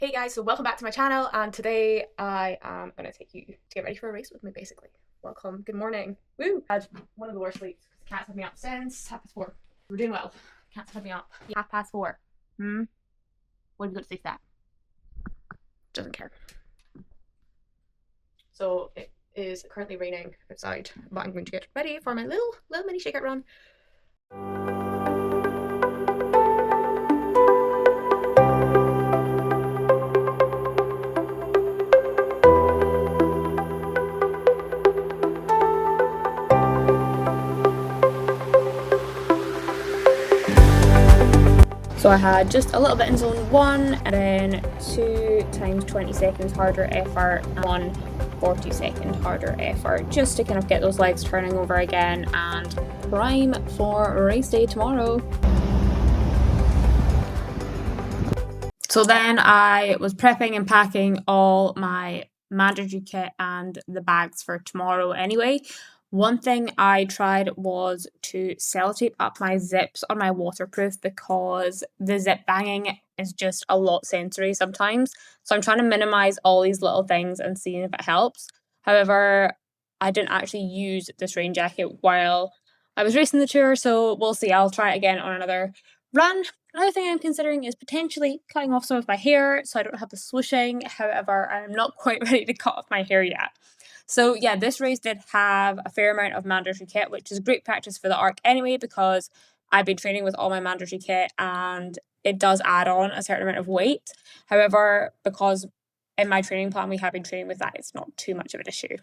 Hey guys, so welcome back to my channel, and today I am going to take you to get ready for a race with me, basically. Welcome, good morning. Woo! I had one of the worst sleeps because the cats had me up since 4:30. We're doing well. Cats had me up 4:30. What have you got to say to that? Doesn't care. So it is currently raining outside, but I'm going to get ready for my little mini shakeout run. So I had just a little bit in zone 1, and then 2 times 20 seconds harder effort, and 1 40-second harder effort, just to kind of get those legs turning over again and prime for race day tomorrow. So then I was prepping and packing all my mandatory kit and the bags for tomorrow anyway. One thing I tried was to sellotape up my zips on my waterproof because the zip banging is just a lot sensory sometimes. So I'm trying to minimize all these little things and seeing if it helps. However, I didn't actually use this rain jacket while I was racing the tour, so we'll see. I'll try it again on another run. Another thing I'm considering is potentially cutting off some of my hair so I don't have the swooshing. However, I'm not quite ready to cut off my hair yet. So yeah, this race did have a fair amount of mandatory kit, which is great practice for the Arc anyway, because I've been training with all my mandatory kit and it does add on a certain amount of weight. However, because in my training plan we have been training with that, it's not too much of an issue.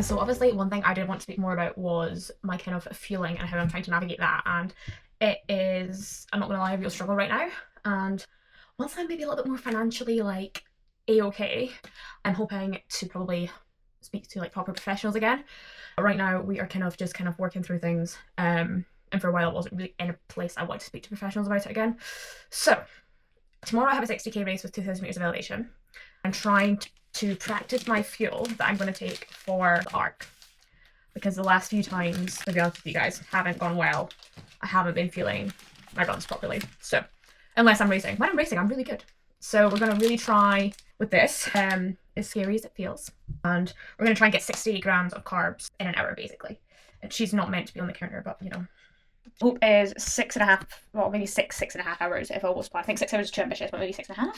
So obviously one thing I did want to speak more about was my kind of feeling and how I'm trying to navigate that, and it is, I'm not gonna lie, a real struggle right now. And once I'm maybe a little bit more financially like a-okay, I'm hoping to probably speak to like proper professionals again. But right now we are kind of working through things, and for a while I wasn't really in a place I want to speak to professionals about it again. So tomorrow I have a 60k race with 2,000 meters of elevation. I'm trying to practice my fuel that I'm going to take for the Arc, because the last few times, to be honest with you guys, haven't gone well. I haven't been feeling my runs properly. So unless I'm racing. When I'm racing, I'm really good. So we're going to really try with this, as scary as it feels. And we're going to try and get 60 grams of carbs in an hour, basically. And she's not meant to be on the counter, but you know. Hope is 6.5, well, maybe 6.5 hours if I was planning. I think 6 hours is too ambitious, but maybe 6.5.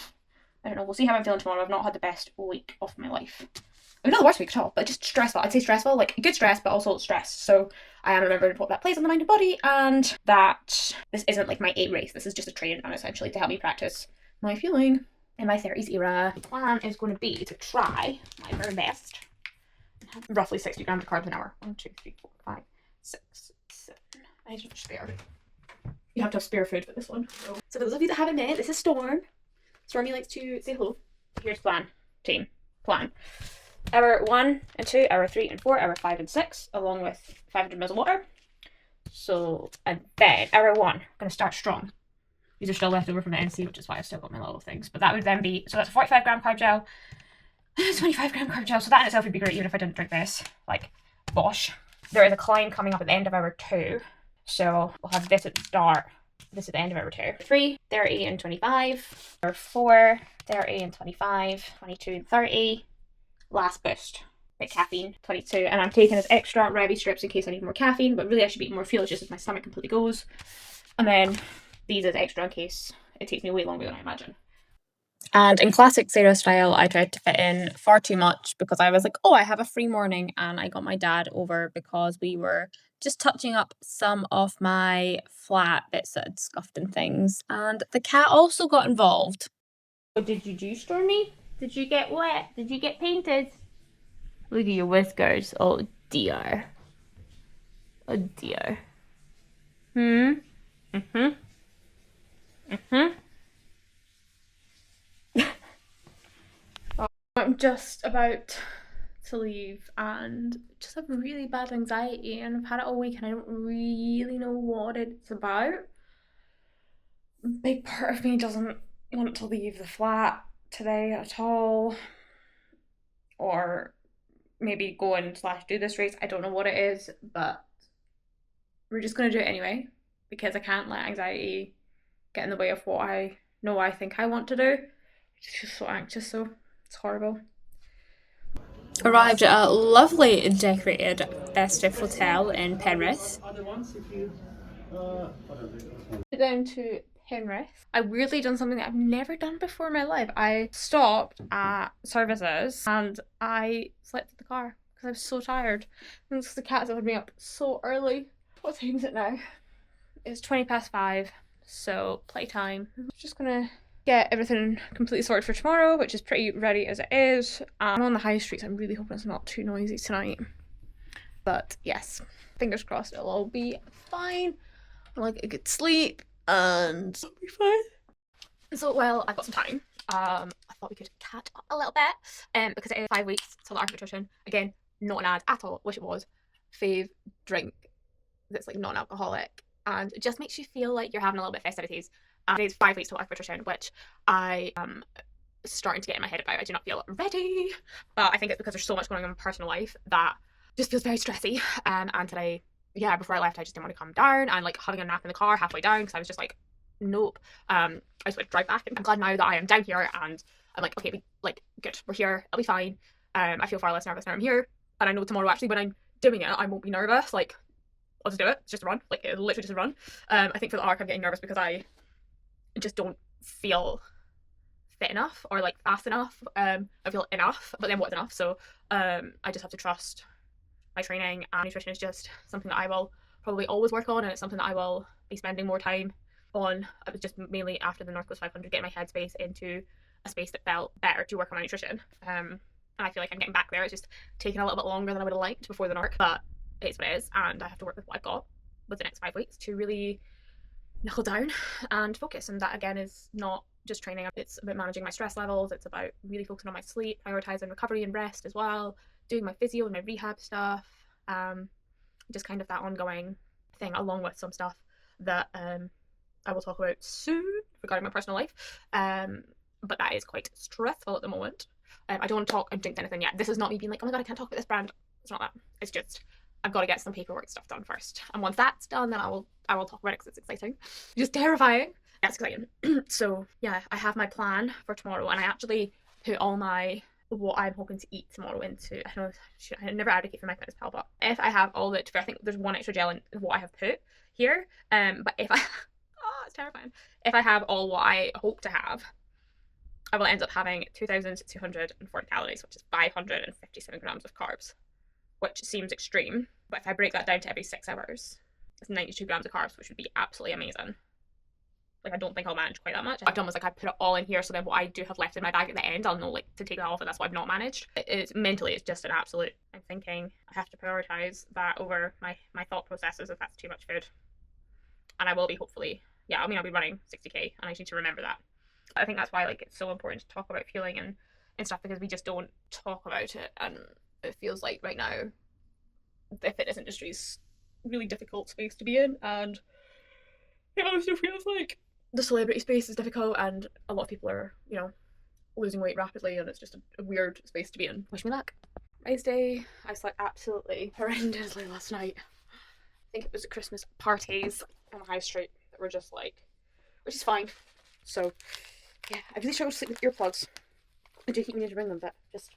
I don't know, we'll see how I'm feeling tomorrow. I've not had the best week of my life. I mean, not the worst week at all, but just stressful. I'd say stressful, like good stress, but also stress. So I am remembering what that plays on the mind and body, and that this isn't like my A race. This is just a training run, essentially, to help me practice my fueling in my 30s era. The plan is going to be to try my very best and have roughly 60 grams of carbs an hour. 1, 2, 3, 4, 5, 6, 7. I need to spare. You have to have spare food for this one. So for those of you that haven't met, this is Storm. Stormy likes to say hello. Here's plan, team, plan. Hour 1 and 2, hour 3 and 4, hour 5 and 6, along with 500 mils of water. So, and then hour 1, I'm going to start strong. These are still left over from the NC, which is why I've still got my little things. But that would then be, so that's a 45 gram carb gel, 25 gram carb gel. So that in itself would be great even if I didn't drink this. Like, bosh. There is a climb coming up at the end of hour 2. So we'll have this at the start. This is the end of hour 2. 3, 30 and 25. Hour 4, 30 and 25. 22 and 30. Last boost. Bit caffeine, 22. And I'm taking as extra Revy strips in case I need more caffeine, but really I should be eating more fuel just as my stomach completely goes. And then these as extra in case it takes me way longer than I imagine. And in classic Sarah style, I tried to fit in far too much because I was like, oh, I have a free morning, and I got my dad over because we were just touching up some of my flat bits that had scuffed and things. And the cat also got involved. What did you do, Stormy? Did you get wet? Did you get painted? Look at your whiskers. Oh dear. Oh dear. I'm just about to leave and just have really bad anxiety, and I've had it all week and I don't really know what it's about. big part of me doesn't want to leave the flat today at all, or maybe go and slash do this race. I don't know what it is, but we're just gonna do it anyway because I can't let anxiety get in the way of what I know I think I want to do. It's just so anxious, so it's horrible. Arrived at a lovely decorated festive hotel in Penrith. Down to Penrith. I weirdly done something that I've never done before in my life. I stopped at services and I slept in the car because I was so tired. And the cats had me up so early. What time is it now? It's 5:20, so playtime. I'm just gonna get everything completely sorted for tomorrow, which is pretty ready as it is. I'm on the high street, so I'm really hoping it's not too noisy tonight. But yes, fingers crossed it'll all be fine. I'll like a good sleep and it'll be fine. So while I've got some time, I thought we could catch up a little bit, because it is 5 weeks till the Arc of Attrition. Again, not an ad at all. Wish it was. Fave drink that's like non-alcoholic and it just makes you feel like you're having a little bit of festivities. It is 5 weeks till Arc of Attrition, which I am starting to get in my head about. I do not feel ready, but I think it's because there's so much going on in my personal life that just feels very stressy. And today, yeah, before I left, I just didn't want to come down and like having a nap in the car halfway down because I was just like, nope. I just want to drive back. And I'm glad now that I am down here and I'm like, okay, like good, we're here, it'll be fine. I feel far less nervous now I'm here, and I know tomorrow actually when I'm doing it, I won't be nervous. Like, I'll just do it. It's just a run. Like, it's literally just a run. I think for the Arc, I'm getting nervous because I just don't feel fit enough or like fast enough. I feel enough, but then what's enough? So I just have to trust my training, and nutrition is just something that I will probably always work on, and it's something that I will be spending more time on. I was just mainly after the North Coast 500 getting my headspace into a space that felt better to work on my nutrition. And I feel like I'm getting back there. It's just taking a little bit longer than I would have liked before the North, but it's what it is, and I have to work with what I've got with the next 5 weeks to really knuckle down and focus. And that again is not just training, it's about managing my stress levels, it's about really focusing on my sleep, prioritizing recovery and rest as well, doing my physio and my rehab stuff, just kind of that ongoing thing, along with some stuff that I will talk about soon regarding my personal life, but that is quite stressful at the moment. I don't want to talk and drink anything yet. This is not me being like, oh my god, I can't talk about this brand. It's not that. It's just I've got to get some paperwork stuff done first, and once that's done, then I will talk about it because it's exciting. Just terrifying. That's exciting. So yeah, I have my plan for tomorrow, and I actually put all my what I'm hoping to eat tomorrow into. I never advocate for my fitness pal, but if I have all the, I think there's one extra gel in what I have put here. But if I, oh, it's terrifying. If I have all what I hope to have, I will end up having 2,240 calories, which is 557 grams of carbs, which seems extreme. But if I break that down to every 6 hours, it's 92 grams of carbs, which would be absolutely amazing. Like, I don't think I'll manage quite that much. I've done was like I put it all in here, so then what I do have left in my bag at the end, I'll know like to take that off, and that's what I've not managed. It's mentally, it's just an absolute. I'm thinking I have to prioritize that over my thought processes if that's too much food, and I will be hopefully. Yeah, I mean I'll be running 60k, and I need to remember that. I think that's why like it's so important to talk about fueling and stuff, because we just don't talk about it, and it feels like right now the fitness industry's really difficult space to be in, and it also feels like the celebrity space is difficult, and a lot of people are, you know, losing weight rapidly, and it's just a weird space to be in. Wish me luck. Race day, I slept absolutely horrendously last night. I think it was at Christmas parties on the high street that were just like, which is fine. So yeah, I really struggle to sleep with earplugs. I do keep meaning to bring them, but just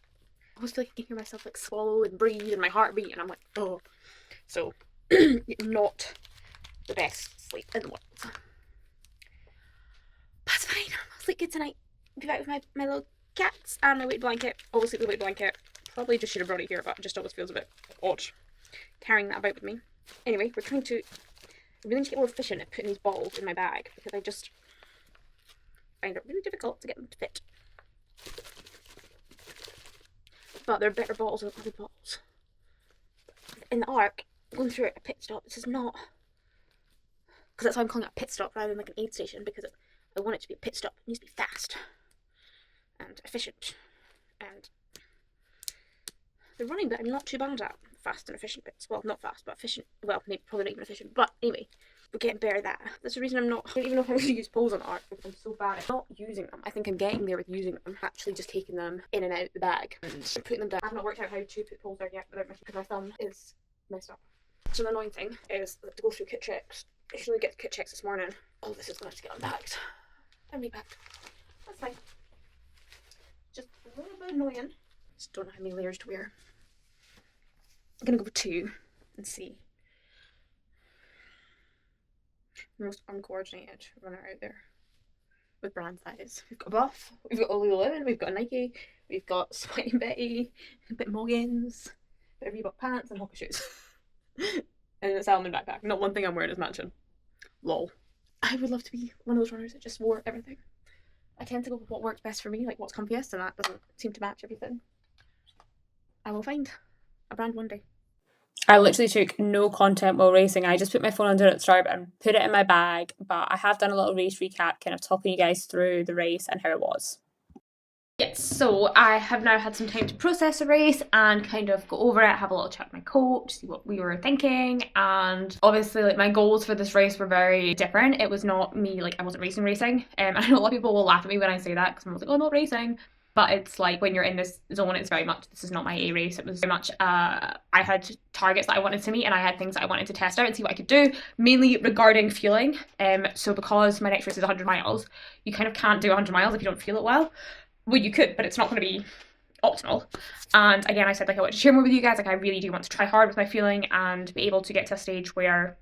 I always feel like I can hear myself like swallow and breathe and my heartbeat, and I'm like, oh. So not the best sleep in the world. That's fine. I'll sleep good tonight. I'll be back with my little cats and my weight blanket. Always sleep with a weight blanket. Probably just should have brought it here, but it just always feels a bit odd carrying that about with me. Anyway, we're trying to really need to get more efficient at putting these balls in my bag, because I just find it really difficult to get them to fit. But they're better balls than other balls. In the Arc, going through a pit stop, this is not, because that's why I'm calling it a pit stop rather than like an aid station, because I want it to be a pit stop. It needs to be fast and efficient, and the running bit I'm not too bad at. Fast and efficient bits. Well, not fast, but efficient. Well, maybe probably not even efficient. But anyway, getting better at that. That's the reason I don't even know if I'm going to use poles on Arc because I'm so bad at not using them. I think I'm getting there with using them, actually just taking them in and out the bag and putting them down. I've not worked out how to put poles down yet without because my thumb is messed up. So the annoying thing is I have to go through kit checks. I should only get kit checks this morning. Oh, this is going to have to get unpacked and repacked. That's fine. Just a little bit annoying. Just don't know how many layers to wear. I'm going to go for 2 and see. The most uncoordinated runner out there with brand size. We've got Buff, we've got Lululemon, we've got Nike, we've got Sweaty Betty, a bit Moggins, a bit of Reebok pants and hockey shoes. And a Salmon backpack. Not one thing I'm wearing is matching. Lol. I would love to be one of those runners that just wore everything. I tend to go with what works best for me, like what's comfiest, and that doesn't seem to match everything. I will find a brand one day. I literally took no content while racing. I just put my phone under its strap and put it in my bag, but I have done a little race recap, kind of talking you guys through the race and how it was. Yes, so I have now had some time to process the race and kind of go over it, have a little chat with my coach, see what we were thinking, and obviously like my goals for this race were very different. It was not me, like I wasn't racing, and I know a lot of people will laugh at me when I say that because I'm like, oh, I'm not racing. But it's like when you're in this zone, it's very much, this is not my A race. It was very much, I had targets that I wanted to meet and I had things that I wanted to test out and see what I could do, mainly regarding fueling. So because my next race is 100 miles, you kind of can't do 100 miles if you don't feel it well. Well, you could, but it's not going to be optimal. And again, I said like I want to share more with you guys. Like I really do want to try hard with my fueling and be able to get to a stage where,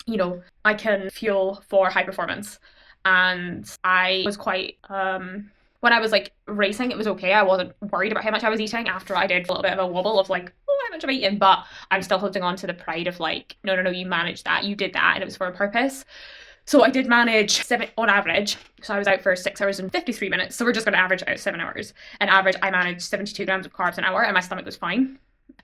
you know, I can fuel for high performance. And I was quite, when I was like racing, it was okay. I wasn't worried about how much I was eating after I did a little bit of a wobble of like, oh, how much am I eating? But I'm still holding on to the pride of like, no, you managed that. You did that and it was for a purpose. So I did manage 7 on average. So I was out for 6 hours and 53 minutes. So we're just going to average out 7 hours. On average, I managed 72 grams of carbs an hour and my stomach was fine.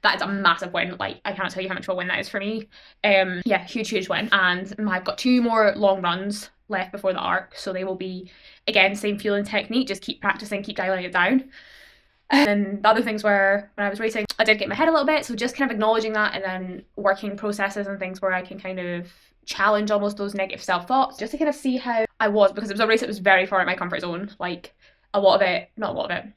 That is a massive win. Like, I can't tell you how much of a win that is for me. Yeah, huge win. And I've got 2 more long runs left before the Arc. So they will be, again, same fueling technique. Just keep practicing, keep dialing it down. And then the other things were, when I was racing, I did get my head a little bit. So just kind of acknowledging that and then working processes and things where I can kind of challenge almost those negative self-thoughts just to kind of see how I was, because it was a race that was very far out my comfort zone. Like not a lot of it,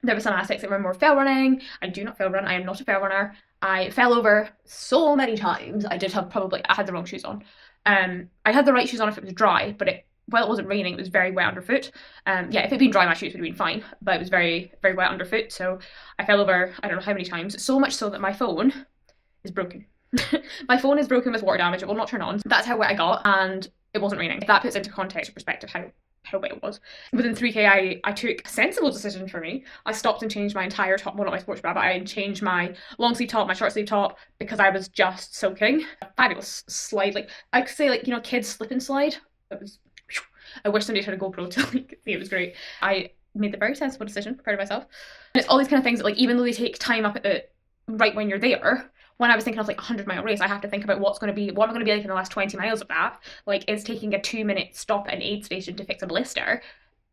there were some aspects that were more fell running. I do not fell run. I am not a fell runner. I fell over so many times. I had the wrong shoes on. I had the right shoes on if it was dry, but while it wasn't raining, it was very wet underfoot. Yeah, if it had been dry, my shoes would have been fine, but it was very, very wet underfoot. So I fell over, I don't know how many times, so much so that my phone is broken. My phone is broken with water damage. It will not turn on. That's how wet I got, and it wasn't raining. If that puts into context or perspective how wet it was. Within 3k, I took a sensible decision for me. I stopped and changed my entire top, well not my sports bra, but I changed my long sleeve top, my short sleeve top, because I was just soaking. Fabulous slide, like I could say, like, you know, kids slip and slide. It was, I wish somebody had a GoPro to like see. It was great. I made the very sensible decision, proud of myself. And it's all these kind of things that, like, even though they take time up at the right when you're there, when I was thinking of like a 100-mile race, I have to think about what am I going to be like in the last 20 miles of that. Like, is taking a 2-minute stop at an aid station to fix a blister,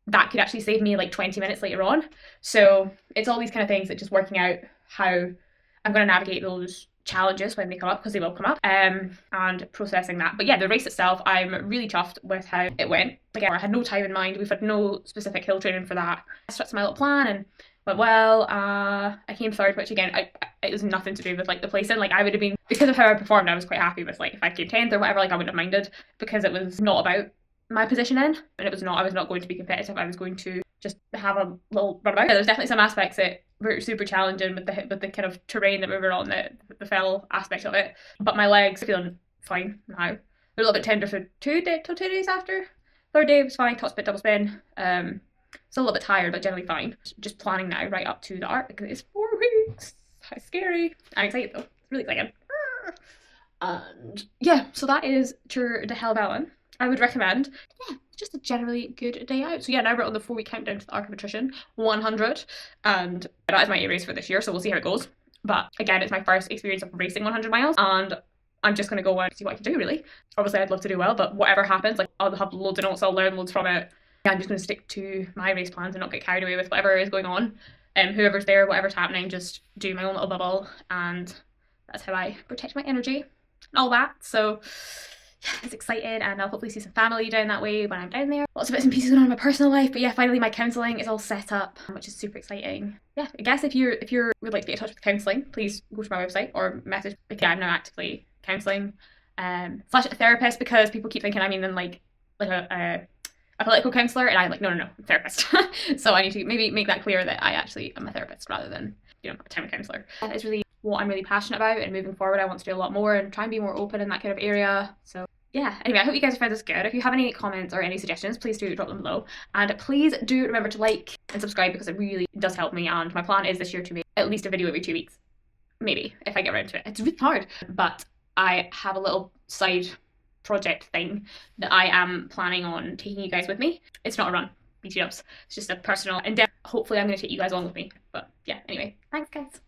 that could actually save me like 20 minutes later on. So it's all these kind of things that just working out how I'm going to navigate those challenges when they come up, because they will come up, and processing that. But yeah, the race itself, I'm really chuffed with how it went. Again, I had no time in mind. We've had no specific hill training for that. I stuck to my little plan and went well. I came third, which again, it was nothing to do with like the placing. Like, I would have been, because of how I performed, I was quite happy with like if I came 10th or whatever, like I wouldn't have minded, because it was not about my position in, and I was not going to be competitive. I was going to just have a little run about. There's definitely some aspects that were super challenging with the kind of terrain that we were on, the fell aspect of it, but my legs are feeling fine now. They're a little bit tender for 2 days after. 3rd day was fine, top spin, double spin. Still a little bit tired, but generally fine. Just planning now right up to the Arc, because it's 4 weeks. How scary. I'm excited though. It's really exciting. And yeah, so that is Tour de Helvellyn. I would recommend. Yeah, just a generally good day out. So yeah, now we're on the 4-week countdown to the Arc of Attrition, 100. And that is my A race for this year, so we'll see how it goes. But again, it's my first experience of racing 100 miles, and I'm just going to go and see what I can do, really. Obviously, I'd love to do well, but whatever happens, like, I'll have loads of notes, I'll learn loads from it. I'm just going to stick to my race plans and not get carried away with whatever is going on. Whoever's there, whatever's happening, just do my own little bubble, and that's how I protect my energy and all that. So yeah, it's excited, and I'll hopefully see some family down that way when I'm down there. Lots of bits and pieces going on in my personal life, but yeah, finally my counselling is all set up, which is super exciting. Yeah, I guess if you would like to get in touch with counselling, please go to my website or message. Yeah, I'm now actively counselling / a therapist, because people keep thinking I mean then like a political counsellor, and I'm like, no, therapist. So I need to maybe make that clear that I actually am a therapist rather than, you know, a town counsellor. That is really what I'm really passionate about, and moving forward I want to do a lot more and try and be more open in that kind of area. So yeah, anyway, I hope you guys found this good. If you have any comments or any suggestions, please do drop them below, and please do remember to like and subscribe, because it really does help me, and my plan is this year to make at least a video every 2 weeks, maybe, if I get around to it. It's really hard, but I have a little side project thing that I am planning on taking you guys with me. It's not a run, BT dubs, it's just a personal endeavor. Hopefully I'm going to take you guys along with me, but yeah, anyway, thanks guys.